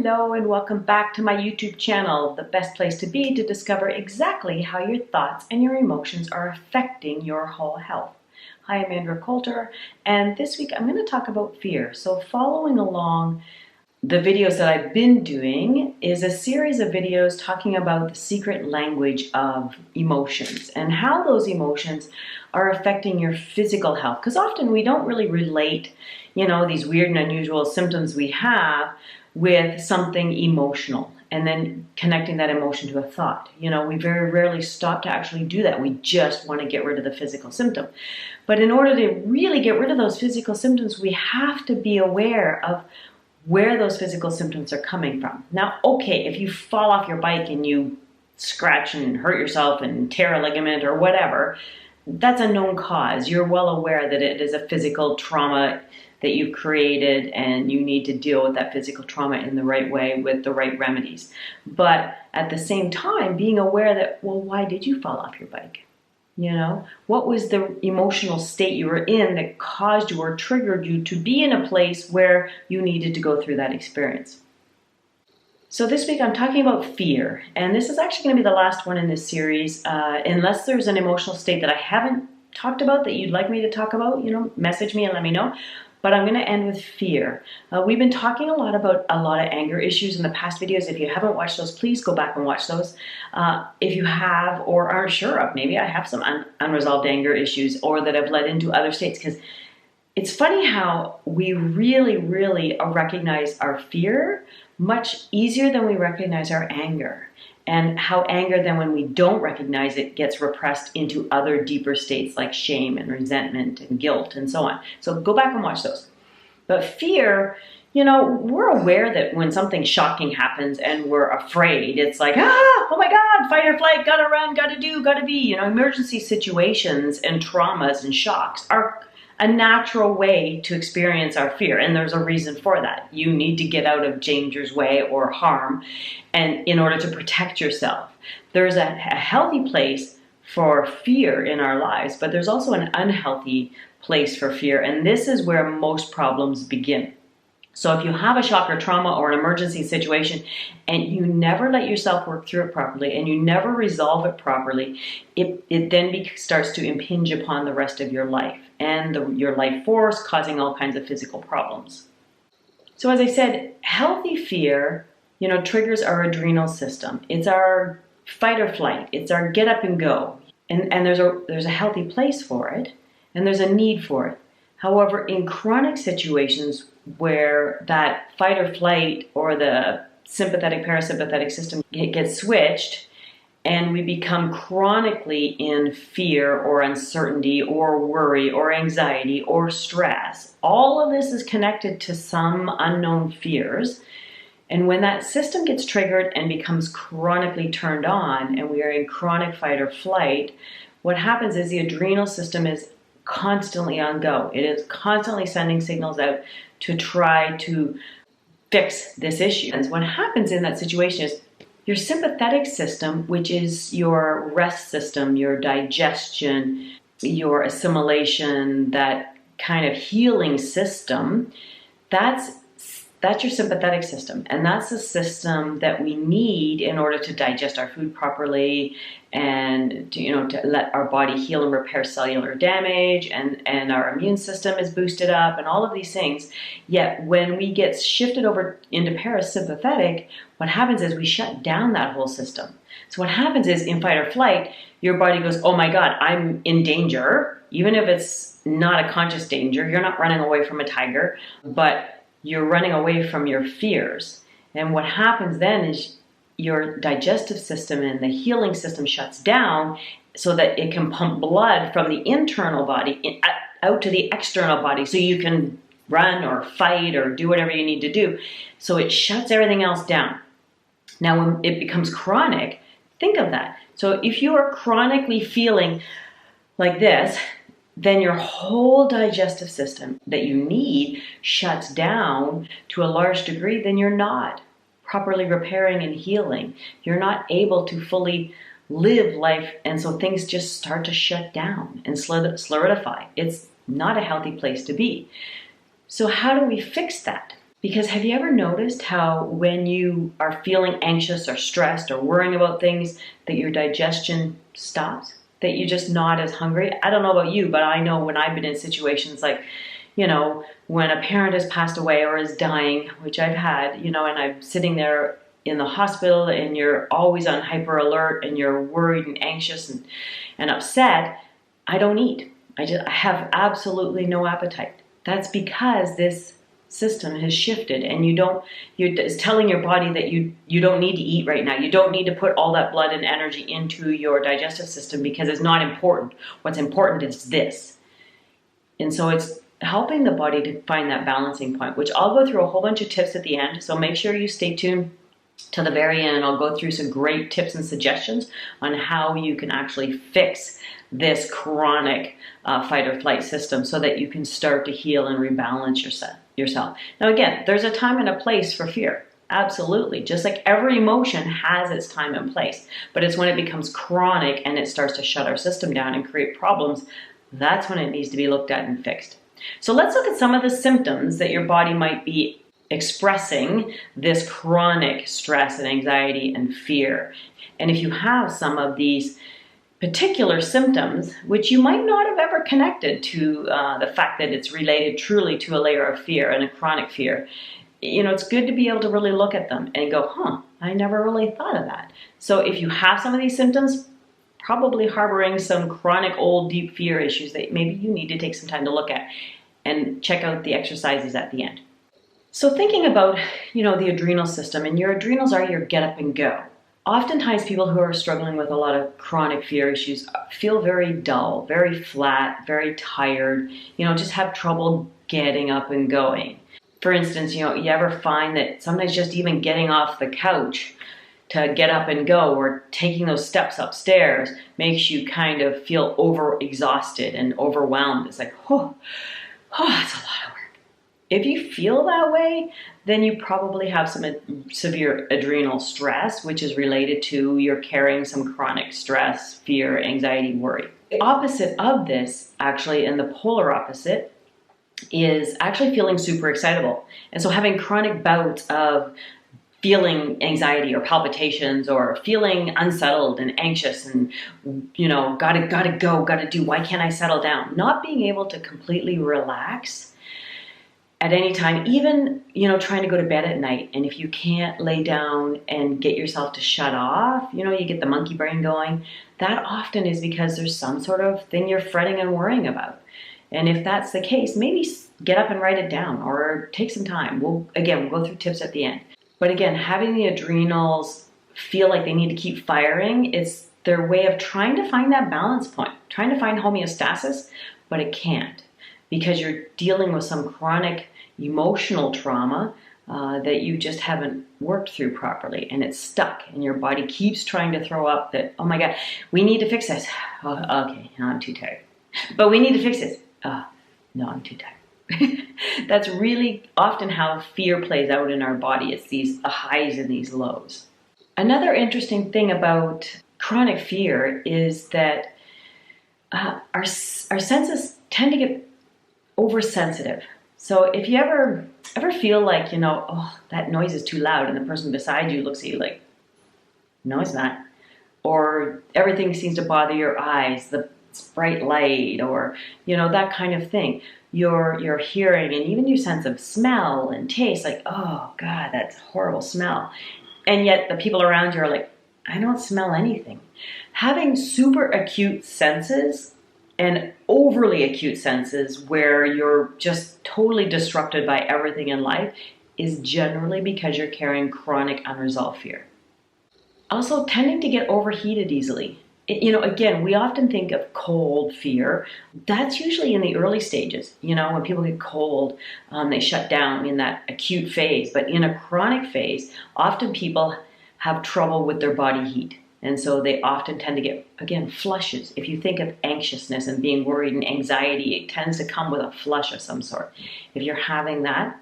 Hello and welcome back to my YouTube channel, the best place to be to discover exactly how your thoughts and your emotions are affecting your whole health. Hi, I'm Andrea Coulter, and this week I'm going to talk about fear. So following along the videos that I've been doing is a series of videos talking about the secret language of emotions and how those emotions are affecting your physical health. Because often we don't really relate, these weird and unusual symptoms we have with something emotional and then connecting that emotion to a thought. We very rarely stop to actually do that. We just want to get rid of the physical symptom. But in order to really get rid of those physical symptoms, we have to be aware of where those physical symptoms are coming from. Now, okay, if you fall off your bike and you scratch and hurt yourself and tear a ligament or whatever, that's a known cause. You're well aware that it is a physical trauma that you created and you need to deal with that physical trauma in the right way with the right remedies. But at the same time, being aware that, well, why did you fall off your bike? What was the emotional state you were in that caused you or triggered you to be in a place where you needed to go through that experience? So this week I'm talking about fear, and this is actually going to be the last one in this series. Unless there's an emotional state that I haven't talked about that you'd like me to talk about, message me and let me know. But I'm going to end with fear. We've been talking about a lot of anger issues in the past videos. If you haven't watched those, please go back and watch those. If you have or aren't sure of, maybe I have some unresolved anger issues or that have led into other states. Because it's funny how we really recognize our fear much easier than we recognize our anger. And how anger then, when we don't recognize it, gets repressed into other deeper states like shame and resentment and guilt and so on. So go back and watch those. But fear, we're aware that when something shocking happens and we're afraid, it's like, oh my God, fight or flight, gotta run, gotta do, gotta be. Emergency situations and traumas and shocks are a natural way to experience our fear, and there's a reason for that. You need to get out of danger's way or harm, and in order to protect yourself. There's a healthy place for fear in our lives, but there's also an unhealthy place for fear, and this is where most problems begin. So if you have a shock or trauma or an emergency situation and you never let yourself work through it properly and you never resolve it properly, it then starts to impinge upon the rest of your life and your life force, causing all kinds of physical problems. So as I said, healthy fear, triggers our adrenal system. It's our fight or flight. It's our get up and go. And there's a healthy place for it, and there's a need for it. However, in chronic situations where that fight or flight or the sympathetic parasympathetic system gets switched and we become chronically in fear or uncertainty or worry or anxiety or stress, all of this is connected to some unknown fears. And when that system gets triggered and becomes chronically turned on and we are in chronic fight or flight, what happens is the adrenal system is constantly on go. It is constantly sending signals out to try to fix this issue. And what happens in that situation is your sympathetic system, which is your rest system, your digestion, your assimilation, that kind of healing system, that's your sympathetic system. And that's the system that we need in order to digest our food properly and to let our body heal and repair cellular damage, and our immune system is boosted up and all of these things. Yet when we get shifted over into parasympathetic, what happens is we shut down that whole system. So what happens is in fight or flight, your body goes, oh my God, I'm in danger. Even if it's not a conscious danger, you're not running away from a tiger, but you're running away from your fears. And what happens then is your digestive system and the healing system shuts down so that it can pump blood from the internal body out to the external body so you can run or fight or do whatever you need to do. So it shuts everything else down. Now, when it becomes chronic, think of that. So if you are chronically feeling like this, then your whole digestive system that you need shuts down to a large degree, then you're not properly repairing and healing. You're not able to fully live life, and so things just start to shut down and solidify. It's not a healthy place to be. So how do we fix that? Because have you ever noticed how when you are feeling anxious or stressed or worrying about things, that your digestion stops? That you're just not as hungry? I don't know about you, but I know when I've been in situations like, when a parent has passed away or is dying, which I've had, and I'm sitting there in the hospital and you're always on hyper alert and you're worried and anxious and upset, I don't eat. I have absolutely no appetite. That's because this system has shifted and it's telling your body that you don't need to eat right now. You don't need to put all that blood and energy into your digestive system because it's not important. What's important is this. And so it's helping the body to find that balancing point, which I'll go through a whole bunch of tips at the end. So make sure you stay tuned to the very end, and I'll go through some great tips and suggestions on how you can actually fix this chronic fight or flight system so that you can start to heal and rebalance yourself. Now again, there's a time and a place for fear. Absolutely. Just like every emotion has its time and place. But it's when it becomes chronic and it starts to shut our system down and create problems, that's when it needs to be looked at and fixed. So let's look at some of the symptoms that your body might be expressing this chronic stress and anxiety and fear. And if you have some of these particular symptoms, which you might not have ever connected to the fact that it's related truly to a layer of fear and a chronic fear, it's good to be able to really look at them and go, I never really thought of that. So if you have some of these symptoms, probably harboring some chronic old deep fear issues that maybe you need to take some time to look at and check out the exercises at the end. So thinking about, the adrenal system, and your adrenals are your get up and go. Oftentimes people who are struggling with a lot of chronic fear issues feel very dull, very flat, very tired, just have trouble getting up and going. For instance, you ever find that sometimes just even getting off the couch to get up and go or taking those steps upstairs makes you kind of feel over-exhausted and overwhelmed. It's like, that's a lot of work. If you feel that way, then you probably have some severe adrenal stress, which is related to you're carrying some chronic stress, fear, anxiety, worry. The opposite of this, actually, and the polar opposite, is actually feeling super excitable. And so having chronic bouts of feeling anxiety or palpitations or feeling unsettled and anxious and, gotta go, gotta do, why can't I settle down? Not being able to completely relax at any time, even, trying to go to bed at night. And if you can't lay down and get yourself to shut off, you get the monkey brain going, that often is because there's some sort of thing you're fretting and worrying about. And if that's the case, maybe get up and write it down or take some time. We'll go through tips at the end. But again, having the adrenals feel like they need to keep firing, it's their way of trying to find that balance point, trying to find homeostasis, but it can't because you're dealing with some chronic emotional trauma that you just haven't worked through properly, and it's stuck, and your body keeps trying to throw up that, oh my God, we need to fix this. Oh, okay, no, I'm too tired. But we need to fix this. No, I'm too tired. That's really often how fear plays out in our body. It's these highs and these lows. Another interesting thing about chronic fear is that our senses tend to get oversensitive. So if you ever feel like, that noise is too loud and the person beside you looks at you like, no, it's not. Or everything seems to bother your eyes, the bright light, or, that kind of thing. Your hearing and even your sense of smell and taste, like, oh God, that's a horrible smell. And yet the people around you are like, I don't smell anything. Having super acute senses and overly acute senses where you're just totally disrupted by everything in life is generally because you're carrying chronic unresolved fear. Also, tending to get overheated easily. Again, we often think of cold fear. That's usually in the early stages. When people get cold, they shut down in that acute phase. But in a chronic phase, often people have trouble with their body heat. And so they often tend to get, again, flushes. If you think of anxiousness and being worried and anxiety, it tends to come with a flush of some sort. If you're having that,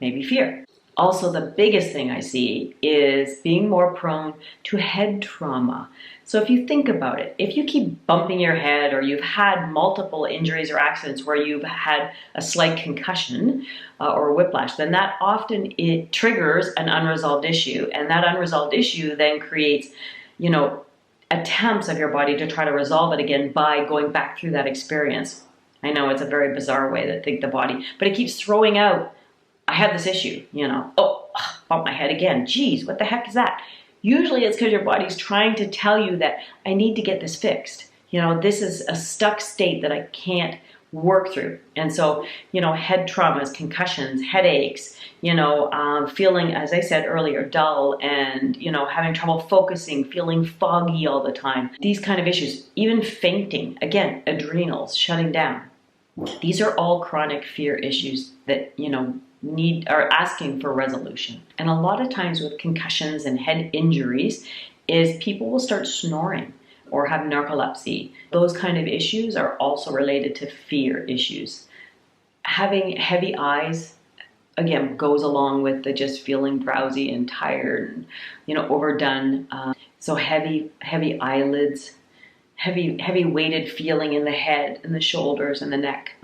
maybe fear. Also, the biggest thing I see is being more prone to head trauma. So if you think about it, if you keep bumping your head, or you've had multiple injuries or accidents where you've had a slight concussion or whiplash, then that often it triggers an unresolved issue. And that unresolved issue then creates, attempts of your body to try to resolve it again by going back through that experience. I know it's a very bizarre way to think the body, but it keeps throwing out, I had this issue, bump my head again. Geez, what the heck is that? Usually it's because your body's trying to tell you that I need to get this fixed. This is a stuck state that I can't work through. And so, head traumas, concussions, headaches, feeling, as I said earlier, dull and, having trouble focusing, feeling foggy all the time. These kind of issues, even fainting, again, adrenals shutting down. These are all chronic fear issues that, are asking for resolution. And a lot of times with concussions and head injuries is people will start snoring or have narcolepsy. Those kind of issues are also related to fear issues. Having heavy eyes, again, goes along with the just feeling drowsy and tired and, overdone. So heavy eyelids, heavy weighted feeling in the head and the shoulders and the neck.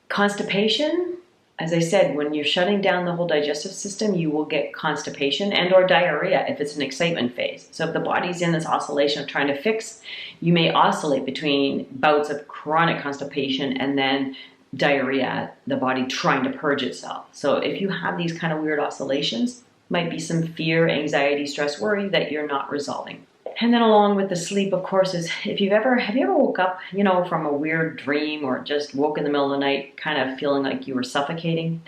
Constipation, as I said, when you're shutting down the whole digestive system, you will get constipation and or diarrhea if it's an excitement phase. So if the body's in this oscillation of trying to fix, you may oscillate between bouts of chronic constipation and then diarrhea, the body trying to purge itself. So if you have these kind of weird oscillations, might be some fear, anxiety, stress, worry that you're not resolving. And then along with the sleep, of course, is have you ever woke up, from a weird dream or just woke in the middle of the night kind of feeling like you were suffocating?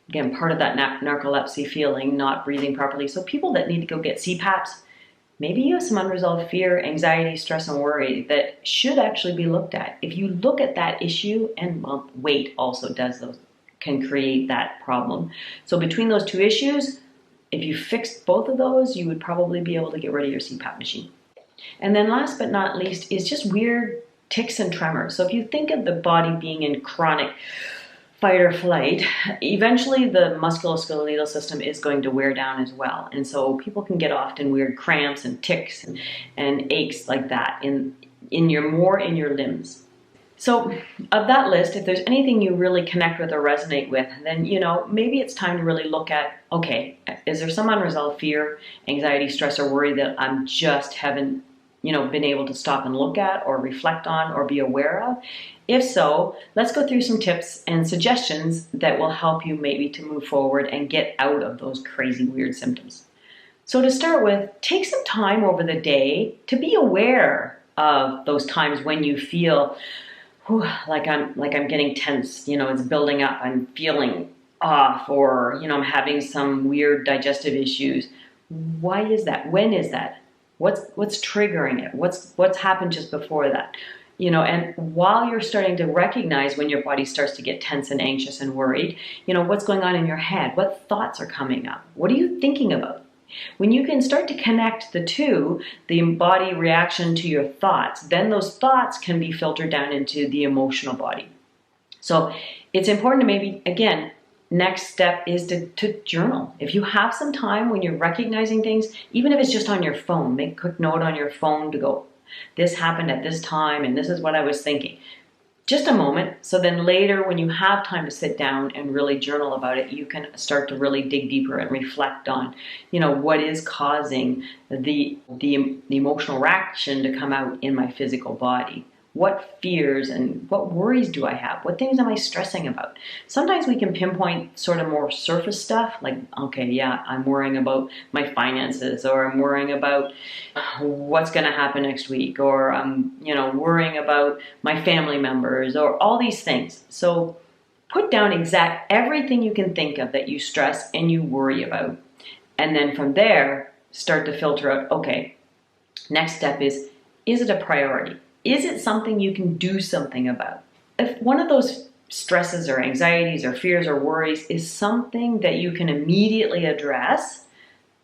Again, part of that narcolepsy feeling, not breathing properly. So people that need to go get CPAPs, maybe you have some unresolved fear, anxiety, stress, and worry that should actually be looked at. If you look at that issue, and weight also can create that problem. So between those two issues, if you fixed both of those, you would probably be able to get rid of your CPAP machine. And then last but not least is just weird tics and tremors. So if you think of the body being in chronic fight or flight, eventually the musculoskeletal system is going to wear down as well. And so people can get often weird cramps and tics and aches like that in your limbs. So of that list, if there's anything you really connect with or resonate with, then, maybe it's time to really look at, okay, is there some unresolved fear, anxiety, stress, or worry that I'm just haven't, been able to stop and look at or reflect on or be aware of? If so, let's go through some tips and suggestions that will help you maybe to move forward and get out of those crazy, weird symptoms. So to start with, take some time over the day to be aware of those times when you feel like I'm getting tense, it's building up, I'm feeling off, or, I'm having some weird digestive issues. Why is that? When is that? What's triggering it? What's happened just before that? And while you're starting to recognize when your body starts to get tense and anxious and worried, what's going on in your head? What thoughts are coming up? What are you thinking about? When you can start to connect the two, the body reaction to your thoughts, then those thoughts can be filtered down into the emotional body. So it's important to maybe, again, next step is to journal. If you have some time when you're recognizing things, even if it's just on your phone, make a quick note on your phone to go, this happened at this time and this is what I was thinking. Just a moment, so then later when you have time to sit down and really journal about it, you can start to really dig deeper and reflect on, what is causing the emotional reaction to come out in my physical body. What fears and what worries do I have? What things am I stressing about? Sometimes we can pinpoint sort of more surface stuff, like, okay, yeah, I'm worrying about my finances, or I'm worrying about what's going to happen next week, or I'm, worrying about my family members, or all these things. So put down everything you can think of that you stress and you worry about. And then from there, start to filter out, okay, next step is it a priority? Is it something you can do something about? If one of those stresses or anxieties or fears or worries is something that you can immediately address,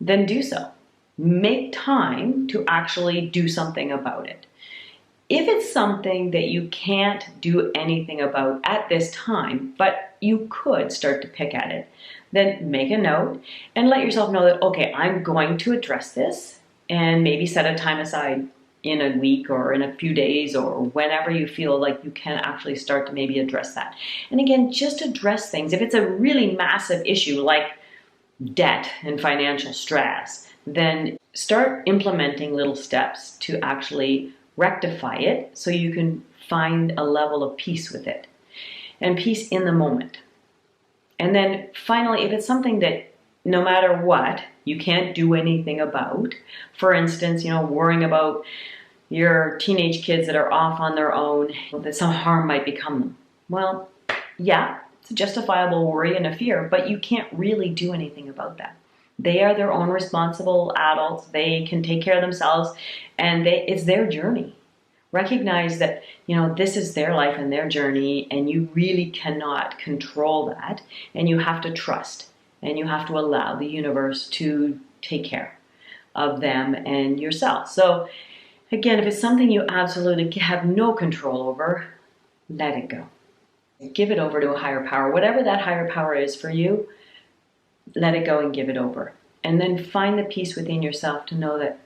then do so. Make time to actually do something about it. If it's something that you can't do anything about at this time, but you could start to pick at it, then make a note and let yourself know that, okay, I'm going to address this, and maybe set a time aside in a week or in a few days or whenever you feel like you can actually start to maybe address that. And again, just address things. If it's a really massive issue like debt and financial stress, then start implementing little steps to actually rectify it so you can find a level of peace with it and peace in the moment. And then finally, if it's something that no matter what, you can't do anything about, for instance, worrying about your teenage kids that are off on their own, that some harm might become them. Well, yeah, it's a justifiable worry and a fear, but you can't really do anything about that. They are their own responsible adults. They can take care of themselves, and it's their journey. Recognize that, this is their life and their journey, and you really cannot control that, and you have to trust, and you have to allow the universe to take care of them and yourself. So again, if it's something you absolutely have no control over, let it go. Give it over to a higher power. Whatever that higher power is for you, let it go and give it over. And then find the peace within yourself to know that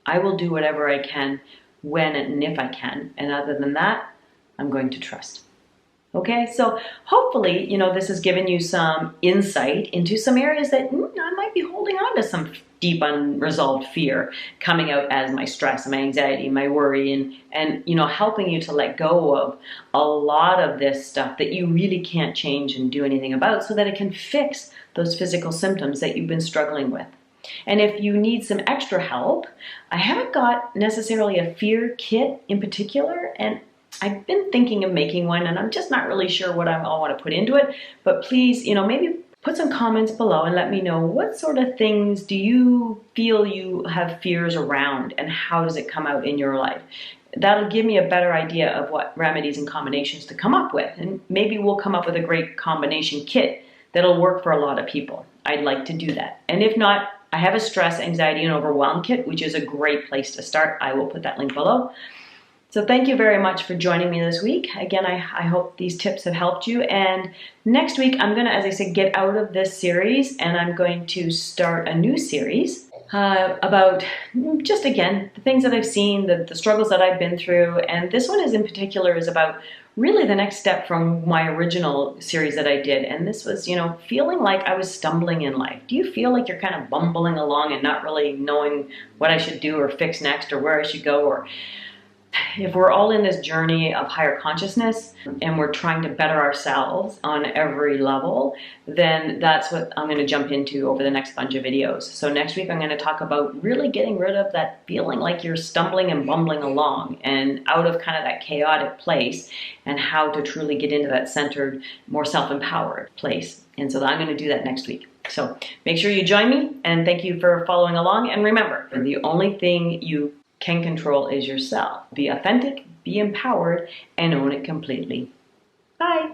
I will do whatever I can, when and if I can. And other than that, I'm going to trust. Okay, so hopefully, this has given you some insight into some areas that I might be holding on to some deep unresolved fear coming out as my stress and my anxiety and my worry, and helping you to let go of a lot of this stuff that you really can't change and do anything about, so that it can fix those physical symptoms that you've been struggling with. And if you need some extra help, I haven't got necessarily a fear kit in particular, and I've been thinking of making one, and I'm just not really sure what I want to put into it. But please, maybe put some comments below and let me know, what sort of things do you feel you have fears around, and how does it come out in your life? That'll give me a better idea of what remedies and combinations to come up with, and maybe we'll come up with a great combination kit that'll work for a lot of people. I'd like to do that. And if not, I have a stress, anxiety, and overwhelm kit, which is a great place to start. I will put that link below. So thank you very much for joining me this week. Again, I hope these tips have helped you. And next week, I'm going to, as I said, get out of this series, and I'm going to start a new series about just, again, the things that I've seen, the struggles that I've been through. And this one in particular is about really the next step from my original series that I did. And this was, feeling like I was stumbling in life. Do you feel like you're kind of bumbling along and not really knowing what I should do or fix next, or where I should go? Or if we're all in this journey of higher consciousness and we're trying to better ourselves on every level, then that's what I'm going to jump into over the next bunch of videos. So next week, I'm going to talk about really getting rid of that feeling like you're stumbling and bumbling along and out of kind of that chaotic place, and how to truly get into that centered, more self-empowered place. And so I'm going to do that next week. So make sure you join me, and thank you for following along. And remember, the only thing you can control is yourself. Be authentic, be empowered, and own it completely. Bye.